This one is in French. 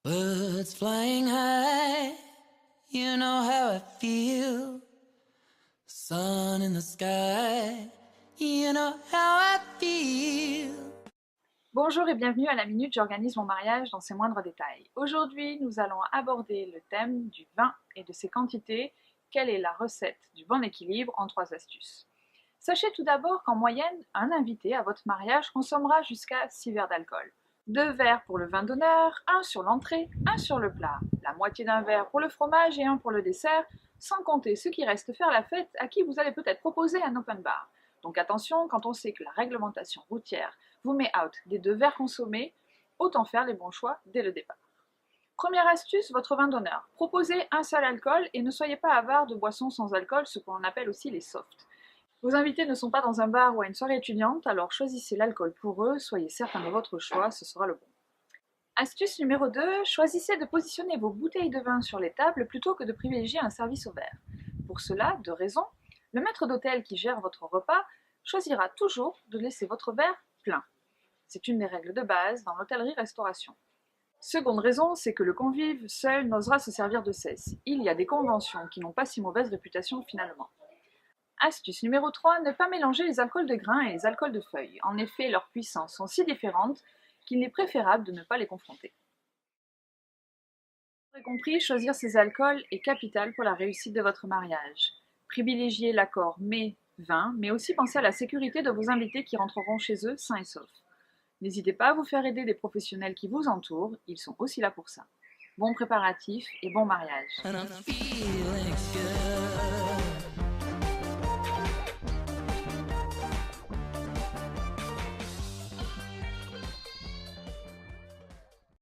Birds flying high, you know how I feel. Sun in the sky, you know how I feel. Bonjour et bienvenue à la minute J'organise mon mariage dans ses moindres détails. Aujourd'hui, nous allons aborder le thème du vin et de ses quantités. Quelle est la recette du bon équilibre en 3 astuces? Sachez tout d'abord qu'en moyenne, un invité à votre mariage consommera jusqu'à 6 verres d'alcool. 2 verres pour le vin d'honneur, 1 sur l'entrée, 1 sur le plat, la moitié d'un verre pour le fromage et 1 pour le dessert, sans compter ceux qui restent faire la fête à qui vous allez peut-être proposer un open bar. Donc attention, quand on sait que la réglementation routière vous met out des 2 verres consommés, autant faire les bons choix dès le départ. Première astuce, votre vin d'honneur. Proposez un seul alcool et ne soyez pas avare de boissons sans alcool, ce qu'on appelle aussi les softs. Vos invités ne sont pas dans un bar ou à une soirée étudiante, alors choisissez l'alcool pour eux, soyez certain de votre choix, ce sera le bon. Astuce numéro 2, choisissez de positionner vos bouteilles de vin sur les tables plutôt que de privilégier un service au verre. Pour cela, 2 raisons. Le maître d'hôtel qui gère votre repas choisira toujours de laisser votre verre plein. C'est une des règles de base dans l'hôtellerie-restauration. Seconde raison, c'est que le convive seul n'osera se servir de cesse. Il y a des conventions qui n'ont pas si mauvaise réputation finalement. Astuce numéro 3, ne pas mélanger les alcools de grains et les alcools de feuilles. En effet, leurs puissances sont si différentes qu'il est préférable de ne pas les confronter. Vous aurez compris, choisir ces alcools est capital pour la réussite de votre mariage. Privilégiez l'accord mets-vin, mais aussi pensez à la sécurité de vos invités qui rentreront chez eux sains et saufs. N'hésitez pas à vous faire aider des professionnels qui vous entourent, ils sont aussi là pour ça. Bon préparatif et bon mariage. And I'm feeling good.